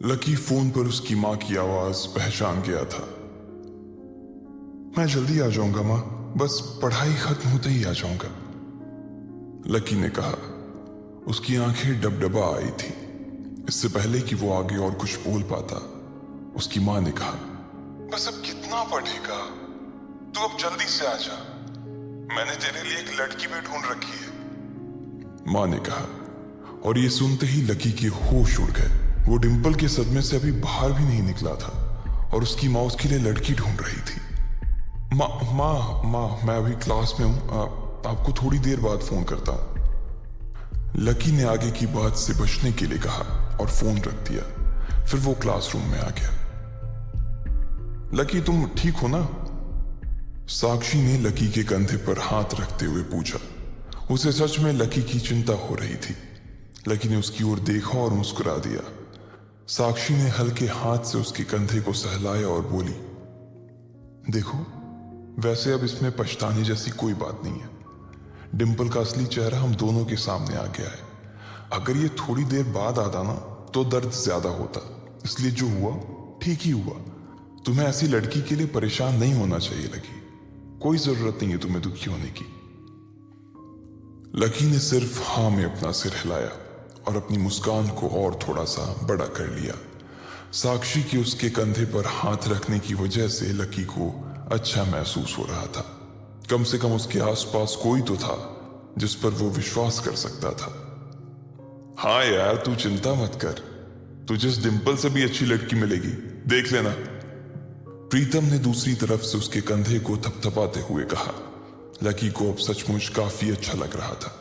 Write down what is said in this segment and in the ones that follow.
Lucky phone पर उसकी माँ की आवाज पहचान गया था। मैं जल्दी आ जाऊंगा माँ, बस पढ़ाई खत्म होते ही आ जाऊंगा, लकी ने कहा। उसकी आंखें डबडबा आई थी। इससे पहले कि वो आगे और कुछ बोल पाता, उसकी माँ ने कहा, बस अब कितना पढ़ेगा, तू अब जल्दी से आ जा, मैंने तेरे लिए एक लड़की भी ढूंढ रखी है, माँ ने कहा। और ये सुनते ही लकी के होश उड़ गए। वो डिंपल के सदमे से अभी बाहर भी नहीं निकला था और उसकी माँ उसके लिए लड़की ढूंढ रही थी। माँ मैं अभी क्लास में हूं, आपको थोड़ी देर बाद फोन करता हूं, लकी ने आगे की बात से बचने के लिए कहा और फोन रख दिया। फिर वो क्लासरूम में आ गया। लकी तुम ठीक हो ना, साक्षी ने लकी के कंधे पर हाथ रखते हुए पूछा। उसे सच में लकी की चिंता हो रही थी। लकी ने उसकी ओर देखा और मुस्कुरा दिया। साक्षी ने हल्के हाथ से उसके कंधे को सहलाया और बोली, देखो वैसे अब इसमें पछताने जैसी कोई बात नहीं है। डिंपल का असली चेहरा हम दोनों के सामने आ गया है। अगर ये थोड़ी देर बाद आता ना तो दर्द ज्यादा होता, इसलिए जो हुआ ठीक ही हुआ। तुम्हें ऐसी लड़की के लिए परेशान नहीं होना चाहिए लकी, कोई जरूरत नहीं है तुम्हें दुखी होने की। लकी ने सिर्फ हाँ में अपना सिर हिलाया और अपनी मुस्कान को और थोड़ा सा बड़ा कर लिया। साक्षी के उसके कंधे पर हाथ रखने की वजह से लकी को अच्छा महसूस हो रहा था। कम से कम उसके आसपास कोई तो था जिस पर वो विश्वास कर सकता था। हाँ यार तू चिंता मत कर, तुझे इस डिंपल से भी अच्छी लड़की मिलेगी, देख लेना, प्रीतम ने दूसरी तरफ से उसके कंधे को थपथपाते हुए कहा। लकी को अब सचमुच काफी अच्छा लग रहा था।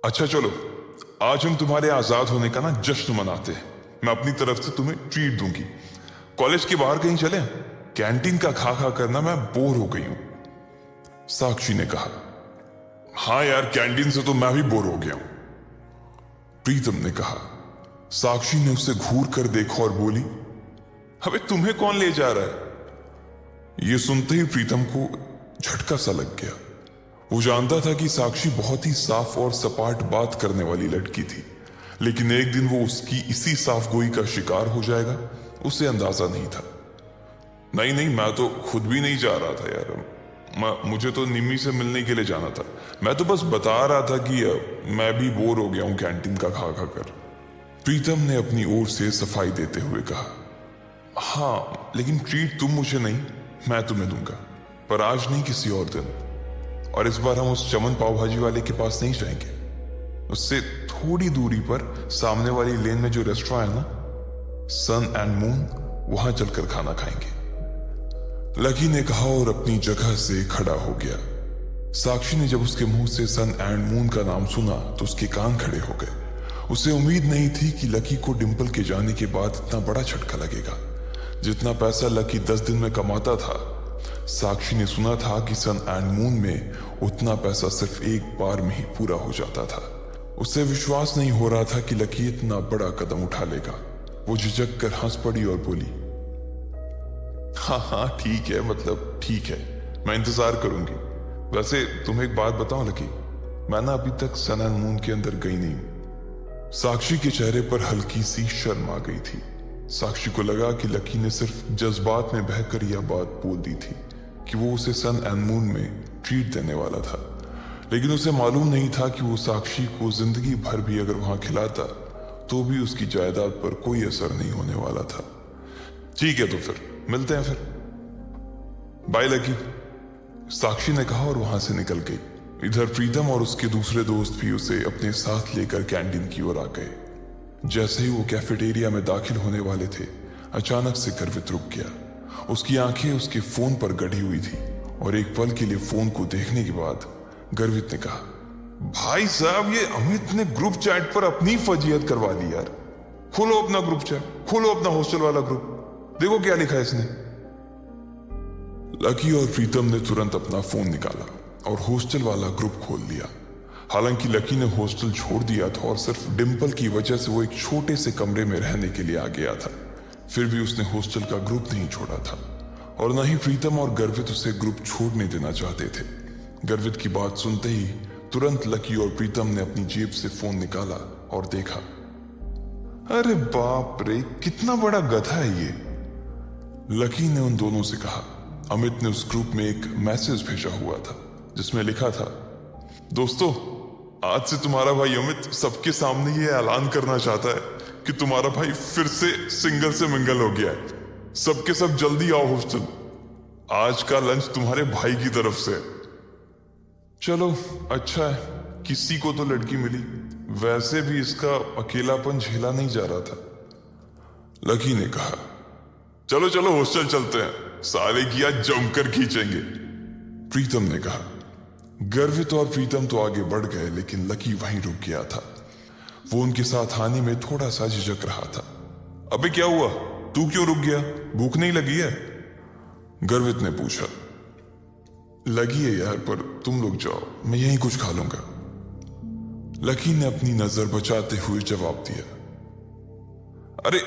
अच्छा चलो, आज हम तुम्हारे आजाद होने का ना जश्न मनाते हैं। मैं अपनी तरफ से तुम्हें ट्रीट दूंगी। कॉलेज के बाहर कहीं चले, कैंटीन का खा खा करना मैं बोर हो गई हूं, साक्षी ने कहा। हाँ यार कैंटीन से तो मैं भी बोर हो गया हूं, प्रीतम ने कहा। साक्षी ने उसे घूर कर देखा और बोली, अबे तुम्हें कौन ले जा रहा है? यह सुनते ही प्रीतम को झटका सा लग गया। वो जानता था कि साक्षी बहुत ही साफ और सपाट बात करने वाली लड़की थी, लेकिन एक दिन वो उसकी इसी साफ गोई का शिकार हो जाएगा, उसे अंदाजा नहीं था। नहीं मैं तो खुद भी नहीं जा रहा था यार, मुझे तो निम्मी से मिलने के लिए जाना था। मैं तो बस बता रहा था कि मैं भी बोर हो गया हूं कैंटीन का खा खा कर, प्रीतम ने अपनी ओर से सफाई देते हुए कहा। हाँ लेकिन ट्रीट तुम मुझे नहीं, मैं तुम्हें दूंगा, पर आज नहीं किसी और दिन। और इस बार हम उस चमन पाव भाजी वाले के पास नहीं जाएंगे, उससे थोड़ी दूरी पर सामने वाली लेन में जो रेस्टोरेंट है ना, सन एंड मून, वहां चलकर खाना खाएंगे, लकी ने कहा और अपनी जगह से खड़ा हो गया। साक्षी ने जब उसके मुंह से सन एंड मून का नाम सुना तो उसके कान खड़े हो गए। उसे उम्मीद नहीं थी कि लकी को डिंपल के जाने के बाद इतना बड़ा झटका लगेगा। जितना पैसा लकी 10 दिन में कमाता था, साक्षी ने सुना था कि सन एंड मून में उतना पैसा सिर्फ एक बार में ही पूरा हो जाता था। उसे विश्वास नहीं हो रहा था कि लकी इतना बड़ा कदम उठा लेगा। वो झिझक कर हंस पड़ी और बोली, हाँ ठीक है, मतलब ठीक है, मैं इंतजार करूंगी। वैसे तुम्हें एक बात बताऊं लकी, मैं ना अभी तक सन एंड मून के अंदर गई नहीं हूं। साक्षी के चेहरे पर हल्की सी शर्म आ गई थी। साक्षी को लगा कि लकी ने सिर्फ जज्बात में बहकर यह बात बोल दी थी कि वो उसे सन एंड मून में ट्रीट देने वाला था, लेकिन उसे मालूम नहीं था कि वो साक्षी को जिंदगी भर भी अगर वहां खिलाता तो भी उसकी जायदाद पर कोई असर नहीं होने वाला था। ठीक है तो फिर मिलते हैं, फिर बाय लकी, साक्षी ने कहा और वहां से निकल गई। इधर प्रीतम और उसके दूसरे दोस्त भी उसे अपने साथ लेकर कैंटीन की ओर आ गए। जैसे ही वो कैफेटेरिया में दाखिल होने वाले थे, अचानक से गर्वित रुक गया। उसकी आंखें उसके फोन पर गड़ी हुई थी और एक पल के लिए फोन को देखने के बाद गर्वित ने कहा, भाई साहब ये अमित ने ग्रुप चैट पर अपनी फजीहत करवा ली यार। खोलो अपना ग्रुप चैट, खोलो अपना हॉस्टल वाला ग्रुप, देखो क्या लिखा है इसने। लकी और प्रीतम ने तुरंत अपना फोन निकाला और हॉस्टल वाला ग्रुप खोल लिया। हालांकि लकी ने हॉस्टल छोड़ दिया था और सिर्फ डिंपल की वजह से वो एक छोटे से कमरे में रहने के लिए आ गया था, फिर भी उसने हॉस्टल का ग्रुप नहीं छोड़ा था और न ही प्रीतम और गर्वित उसे ग्रुप छोड़ने देना चाहते थे। गर्वित की बात सुनते ही तुरंत लकी और प्रीतम ने अपनी जेब से फोन निकाला और देखा। अरे बाप रे, कितना बड़ा गधा है ये। लकी ने उन दोनों से कहा। अमित ने उस ग्रुप में एक मैसेज भेजा हुआ था जिसमें लिखा था, दोस्तों, आज से तुम्हारा भाई अमित सबके सामने ये ऐलान करना चाहता है कि तुम्हारा भाई फिर से सिंगल से मिंगल हो गया है। सबके सब जल्दी आओ हॉस्टल। आज का लंच तुम्हारे भाई की तरफ से। चलो अच्छा है, किसी को तो लड़की मिली। वैसे भी इसका अकेलापन झेला नहीं जा रहा था। लकी ने कहा, चलो चलो हॉस्टल चलते हैं, साले की आज जमकर खींचेंगे। प्रीतम ने कहा। गर्वित और प्रीतम तो आगे बढ़ गए, लेकिन लकी वहीं रुक गया था। वो उनके साथ आने में थोड़ा सा झिझक रहा था। अबे क्या हुआ, तू क्यों रुक गया? भूख नहीं लगी है? गर्वित ने पूछा। लगी है यार, पर तुम लोग जाओ, मैं यहीं कुछ खा लूंगा। लकी ने अपनी नजर बचाते हुए जवाब दिया। अरे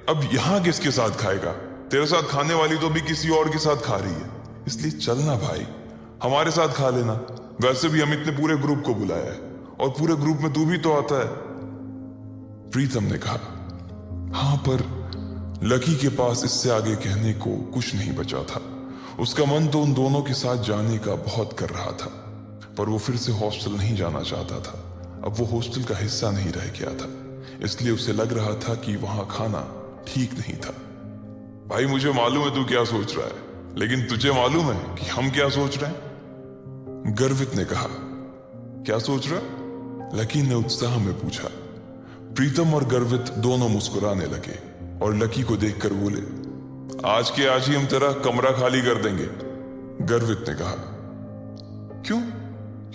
अब यहां किसके साथ खाएगा? तेरे साथ खाने वाली तो भी किसी और के साथ खा रही है, इसलिए चलना भाई, हमारे साथ खा लेना। वैसे भी अमित ने पूरे ग्रुप को बुलाया है और पूरे ग्रुप में तू भी तो आता है। प्रीतम ने कहा। हां, पर लकी के पास इससे आगे कहने को कुछ नहीं बचा था। उसका मन तो उन दोनों के साथ जाने का बहुत कर रहा था, पर वो फिर से हॉस्टल नहीं जाना चाहता था। अब वो हॉस्टल का हिस्सा नहीं रह गया था, इसलिए उसे लग रहा था कि वहां खाना ठीक नहीं था। भाई मुझे मालूम है तू क्या सोच रहा है, लेकिन तुझे मालूम है कि हम क्या सोच रहे हैं? गर्वित ने कहा। क्या सोच रहा? लकी ने उत्साह में पूछा। प्रीतम और गर्वित दोनों मुस्कुराने लगे और लकी को देखकर बोले, आज के आज ही हम तेरा कमरा खाली कर देंगे। गर्वित ने कहा। क्यों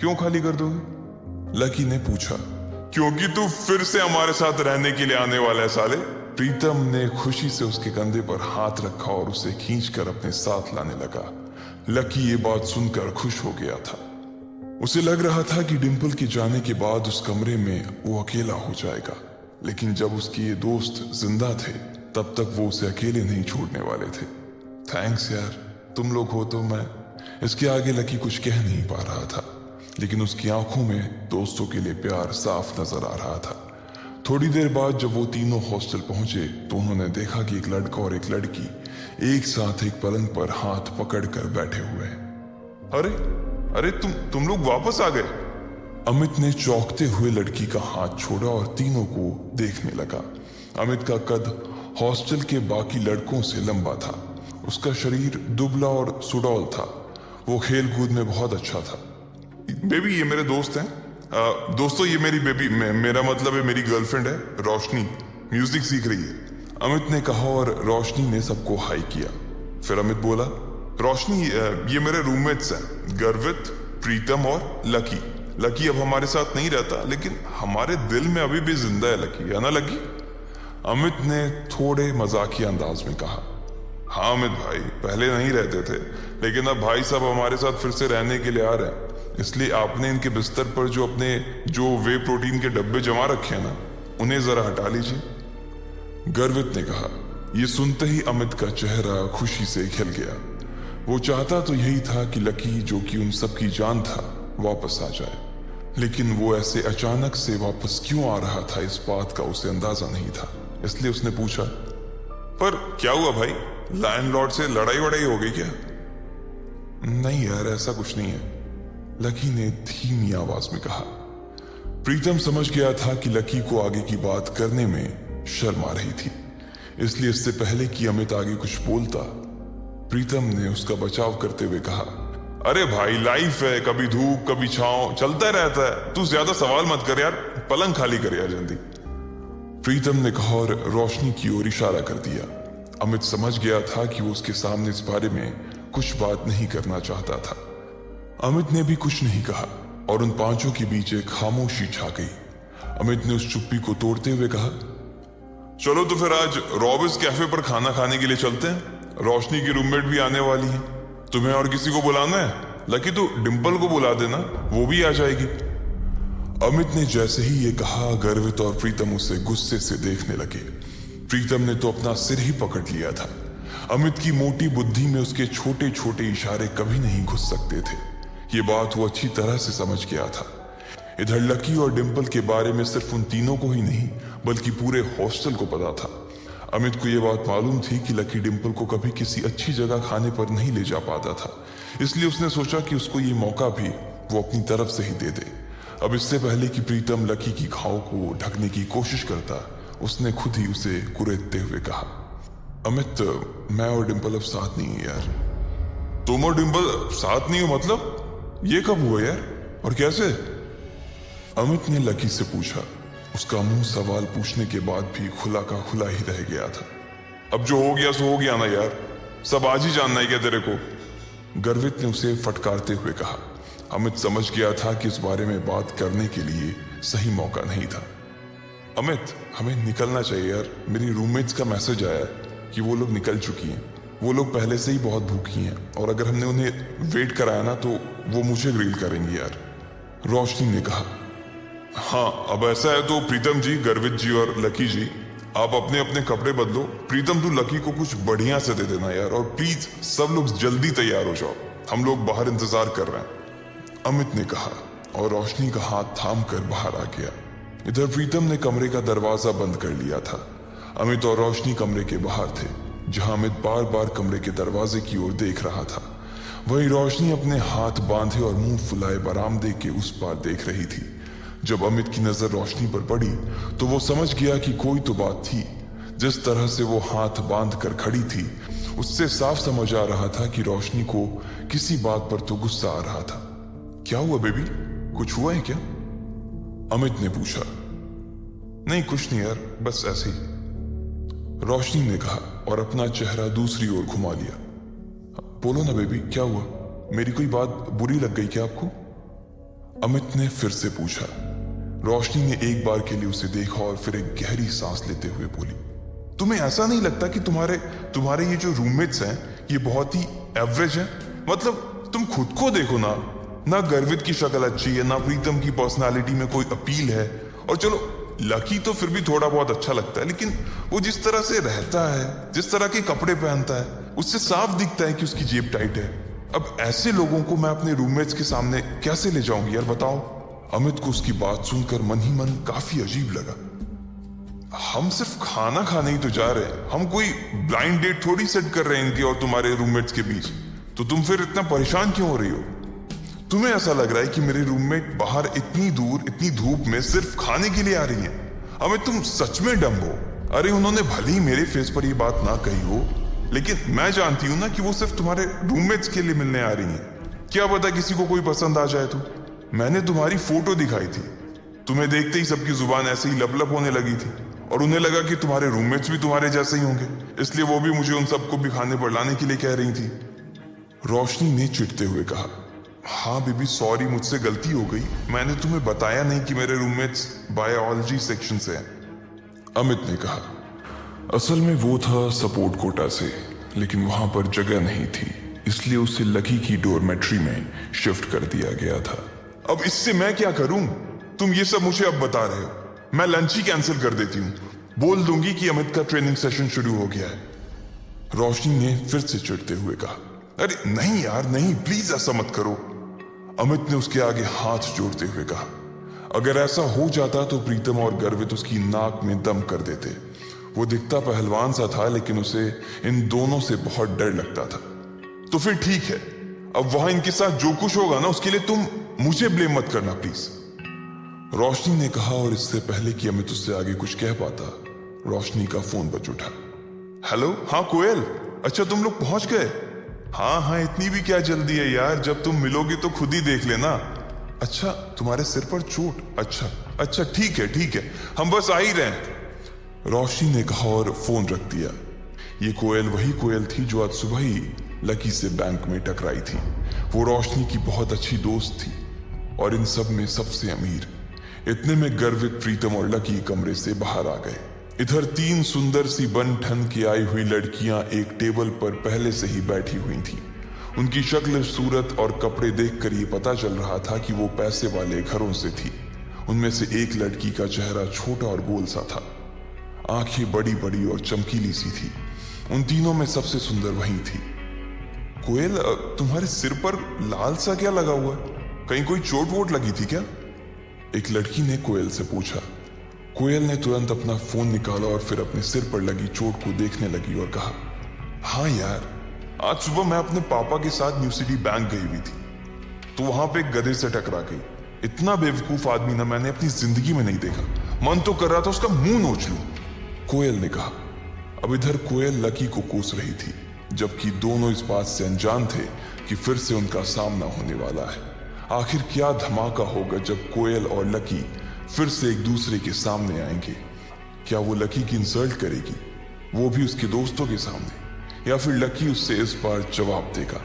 क्यों खाली कर दोगे? लकी ने पूछा। क्योंकि तू फिर से हमारे साथ रहने के लिए आने वाला है साले। प्रीतम ने खुशी से उसके कंधे पर हाथ रखा और उसे खींचकर अपने साथ लाने लगा। लकी ये बात सुनकर खुश हो गया था। उसे लग रहा था कि डिंपल के जाने के बाद उस कमरे में वो अकेला हो जाएगा, लेकिन जब उसके ये दोस्त जिंदा थे तब तक वो उसे अकेले नहीं छोड़ने वाले थे। थैंक्स यार, तुम लोग हो तो मैं। इसके आगे लकी कुछ कह नहीं पा रहा था, लेकिन उसकी आंखों में दोस्तों के लिए प्यार साफ नजर आ रहा था। थोड़ी देर बाद जब वो तीनों हॉस्टल पहुंचे तो उन्होंने देखा कि एक लड़का और एक लड़की एक साथ एक पलंग पर हाथ पकड़कर बैठे हुए हैं। अरे अरे तुम लोग वापस आ गए? अमित ने चौंकते हुए लड़की का हाथ छोड़ा और तीनों को देखने लगा। अमित का कद हॉस्टल के बाकी लड़कों से लंबा था। उसका शरीर दुबला और सुडौल था। वो खेल कूद में बहुत अच्छा था। बेबी, ये मेरे दोस्त हैं। दोस्तों, ये मेरी बेबी, मेरा मतलब है मेरी गर्लफ्रेंड है रोशनी, म्यूजिक सीख रही है। अमित ने कहा और रोशनी ने सबको हाई किया। फिर अमित बोला, रोशनी, ये मेरे रूममेट्स हैं, गर्वित, प्रीतम और लकी। लकी अब हमारे साथ नहीं रहता, लेकिन हमारे दिल में अभी भी जिंदा है लकी, है ना लकी? अमित ने थोड़े मजाकिया अंदाज में कहा। हाँ अमित भाई, पहले नहीं रहते थे, लेकिन अब भाई साहब हमारे साथ फिर से रहने के लिए आ रहे हैं, इसलिए आपने इनके बिस्तर पर जो वे प्रोटीन के डब्बे जमा रखे हैं ना, उन्हें जरा हटा लीजिए। गर्वित ने कहा। यह सुनते ही अमित का चेहरा खुशी से खिल गया। वो चाहता तो यही था कि लकी, जो कि उन सब की जान था, वापस आ जाए, लेकिन वो ऐसे अचानक से वापस क्यों आ रहा था इस बात का उसे अंदाजा नहीं था। इसलिए उसने पूछा, पर क्या हुआ भाई, लैंडलॉर्ड से लड़ाई वड़ाई हो गई क्या? नहीं यार, ऐसा कुछ नहीं है, लकी ने धीमी आवाज में कहा। प्रीतम समझ गया था कि लकी को आगे की बात करने में शर्म आ रही थी, इसलिए इससे पहले कि अमित आगे कुछ बोलता, प्रीतम ने उसका बचाव करते हुए कहा, अरे भाई, लाइफ है, कभी धूप कभी छांव, चलता रहता है, तू ज्यादा सवाल मत कर यार, पलंग खाली कर यार जल्दी। प्रीतम ने कहा और रोशनी की ओर इशारा कर दिया। अमित समझ गया था कि वो उसके सामने इस बारे में कुछ बात नहीं करना चाहता था। अमित ने भी कुछ नहीं कहा और उन पांचों के बीच एक खामोशी छा गई। अमित ने उस चुप्पी को तोड़ते हुए कहा, चलो तो फिर आज रॉबिन्स कैफे पर खाना खाने के लिए चलते हैं। रोशनी की रूममेट भी आने वाली है। तुम्हें और किसी को बुलाना है? लकी, तो डिंपल को बुला देना, वो भी आ जाएगी। अमित ने जैसे ही ये कहा, गर्वित और प्रीतम उसे गुस्से से देखने लगे। प्रीतम ने तो अपना सिर ही पकड़ लिया था। अमित की मोटी बुद्धि में उसके छोटे छोटे इशारे कभी नहीं घुस सकते थे। ये बात वो अच्छी तरह से समझ गया था। इधर लकी और डिंपल के बारे में सिर्फ उन तीनों को ही नहीं बल्कि पूरे हॉस्टल को पता था। अमित को यह बात मालूम थी कि लकी डिंपल को कभी किसी अच्छी जगह खाने पर नहीं ले जा पाता था, इसलिए उसने सोचा कि उसको ये मौका भी वो अपनी तरफ से ही दे दे। अब इससे पहले कि प्रीतम लकी की घाव को ढकने की कोशिश करता, उसने खुद ही उसे कुरेदते हुए कहा, अमित, मैं और डिंपल अब साथ नहीं है यार। तुम और डिंपल साथ नहीं हो मतलब? ये कब हुआ यार और कैसे? अमित ने लकी से पूछा। उसका मुंह सवाल पूछने के बाद भी खुला का खुला ही रह गया था। अब जो हो गया सो हो गया ना यार, सब आज ही जानना है क्या तेरे को? गर्वित ने उसे फटकारते हुए कहा। अमित समझ गया था कि इस बारे में बात करने के लिए सही मौका नहीं था। अमित, हमें निकलना चाहिए यार, मेरी रूममेट्स का मैसेज आया है कि वो लोग निकल चुकी हैं। वो लोग पहले से ही बहुत भूखी हैं और अगर हमने उन्हें वेट कराया ना तो वो मुझे ग्रिल करेंगी यार। रोशनी ने कहा। हाँ, अब ऐसा है तो प्रीतम जी, गर्वित जी और लकी जी, आप अपने अपने कपड़े बदलो। प्रीतम, तू लकी को कुछ बढ़िया से दे देना यार, और प्लीज सब लोग जल्दी तैयार हो जाओ, हम लोग बाहर इंतजार कर रहे हैं, अमित ने कहा और रोशनी का हाथ थाम कर बाहर आ गया। इधर प्रीतम ने कमरे का दरवाजा बंद कर लिया था। अमित और रोशनी कमरे के बाहर थे, जहां अमित बार बार कमरे के दरवाजे की ओर देख रहा था। वही रोशनी अपने हाथ बांधे और मुंह फुलाए बरामदे के उस पार देख रही थी। जब अमित की नजर रोशनी पर पड़ी तो वो समझ गया कि कोई तो बात थी। जिस तरह से वो हाथ बांध कर खड़ी थी, उससे साफ समझ आ रहा था कि रोशनी को किसी बात पर तो गुस्सा आ रहा था। क्या हुआ बेबी, कुछ हुआ है क्या? अमित ने पूछा। नहीं कुछ नहीं यार, बस ऐसे ही, रोशनी ने कहा और अपना चेहरा दूसरी ओर घुमा लिया। बोलो ना बेबी, क्या हुआ? मेरी कोई बात बुरी लग गई क्या आपको? अमित ने फिर से पूछा। रोशनी ने एक बार के लिए उसे देखा और फिर एक गहरी सांस लेते हुए बोली, तुम्हें ऐसा नहीं लगता कि तुम्हारे ये जो रूममेट्स हैं ये बहुत ही एवरेज हैं? मतलब तुम खुद को देखो ना गर्वित की शक्ल अच्छी है, ना प्रीतम की पर्सनालिटी में कोई अपील है, और चलो लकी तो फिर भी थोड़ा बहुत अच्छा लगता है, लेकिन वो जिस तरह से रहता है, जिस तरह के कपड़े पहनता है, उससे साफ दिखता है कि उसकी जेब टाइट है। अब ऐसे लोगों को मैं अपने रूममेट्स के सामने कैसे ले जाऊंगी यार, बताओ? अमित को उसकी बात सुनकर मन ही मन काफी अजीब लगा। हम सिर्फ खाना खाने ही तो जा रहे हैं, हम कोई ब्लाइंड डेट थोड़ी सेट कर रहे हैं इनके और तुम्हारे रूममेट्स के बीच, तो तुम फिर इतना परेशान क्यों हो रही हो? तुम्हें ऐसा लग रहा है कि मेरे रूममेट बाहर इतनी दूर इतनी धूप में सिर्फ खाने के लिए आ रही हैं? अमित, तुम सच में डम हो। अरे उन्होंने भले ही मेरे फेस पर ये बात ना कही हो, लेकिन मैं जानती हूं ना कि वो सिर्फ तुम्हारे रूममेट्स के लिए मिलने आ रही हैं। क्या पता किसी को कोई पसंद आ जाए तो। मैंने तुम्हारी फोटो दिखाई थी, तुम्हें देखते ही सबकी जुबान ऐसे ही लबलब होने लगी थी और उन्हें लगा कि तुम्हारे रूममेट्स भी तुम्हारे जैसे ही होंगे, इसलिए वो भी मुझे उन सबको भी खाने पर लाने के लिए कह रही थी। रोशनी ने चिढ़ते हुए कहा। हाँ बेबी, सॉरी, मुझसे गलती हो गई, मैंने तुम्हें बताया नहीं कि मेरे रूममेट्स बायोलॉजी सेक्शन से हैं, अमित ने कहा। असल में वो था सपोर्ट कोटा से, लेकिन वहां पर जगह नहीं थी, इसलिए उसे लकी की डोरमेट्री में शिफ्ट कर दिया गया था। अब इससे मैं क्या करूं? तुम ये सब मुझे अब बता रहे हो। मैं लंच ही कैंसिल कर देती हूँ, बोल दूंगी कि अमित का ट्रेनिंग सेशन शुरू हो गया है, रोशनी ने फिर से चिढ़ते हुए कहा। अरे नहीं यार नहीं, प्लीज ऐसा मत करो, अमित ने उसके आगे हाथ जोड़ते हुए कहा। अगर ऐसा हो जाता तो प्रीतम और गर्वित उसकी नाक में दम कर देते। वो दिखता पहलवान सा था, लेकिन उसे इन दोनों से बहुत डर लगता था। तो फिर ठीक है, अब वहां इनके साथ जो कुछ होगा ना, उसके लिए तुम मुझे ब्लेम मत करना प्लीज, रोशनी ने कहा। और इससे पहले कि अमित उससे आगे कुछ कह पाता, रोशनी का फोन बज उठा। हेलो, हाँ कोयल, अच्छा तुम लोग पहुंच गए? हाँ, इतनी भी क्या जल्दी है यार, जब तुम मिलोगे तो खुद ही देख लेना। अच्छा, तुम्हारे सिर पर चोट? अच्छा, ठीक है, हम बस आ ही रहे हैं, रोशनी ने कहा और फोन रख दिया। ये कोयल वही कोयल थी जो आज सुबह ही लकी से बैंक में टकराई थी। वो रोशनी की बहुत अच्छी दोस्त थी और इन सब में सबसे अमीर। इतने में गर्वित, प्रीतम और लकी कमरे से बाहर आ गए। इधर 3 सुंदर सी बन ठन के आई हुई लड़कियां एक टेबल पर पहले से ही बैठी हुई थीं। उनकी शक्ल, सूरत और कपड़े देखकर ये पता चल रहा था कि वो पैसे वाले घरों से थी। उनमें से एक लड़की का चेहरा छोटा और गोल सा था, आंखें बड़ी बड़ी और चमकीली सी थी। उन तीनों में सबसे सुंदर वही थी। कोयल, तुम्हारे सिर पर लाल सा क्या लगा हुआ है? कहीं कोई चोट वोट लगी थी क्या? एक लड़की ने कोयल से पूछा। कोयल ने तुरंत अपना फोन निकाला और फिर अपने सिर पर लगी चोट को देखने लगी और कहा, हाँ यार, आज सुबह मैं अपने पापा के साथ न्यू सिटी बैंक गई हुई थी, तो वहां पे एक गधे से टकरा गई। इतना बेवकूफ आदमी ना मैंने अपनी जिंदगी में नहीं देखा। मन तो कर रहा था उसका मुंह नोच लूं। कोयल ने कहा। अब इधर कोयल लकी को कोस रही थी, जबकि दोनों इस बात से अनजान थे कि फिर से उनका सामना होने वाला है। आखिर क्या धमाका होगा जब कोयल और लकी फिर से एक दूसरे के सामने आएंगे। क्या वो लकी की इंसल्ट करेगी, वो भी उसके दोस्तों के सामने, या फिर लकी उससे इस बार जवाब देगा?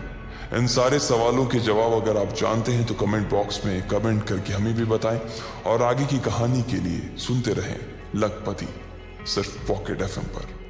इन सारे सवालों के जवाब अगर आप जानते हैं तो कमेंट बॉक्स में कमेंट करके हमें भी बताएं, और आगे की कहानी के लिए सुनते रहें लखपति, सिर्फ पॉकेट FM पर।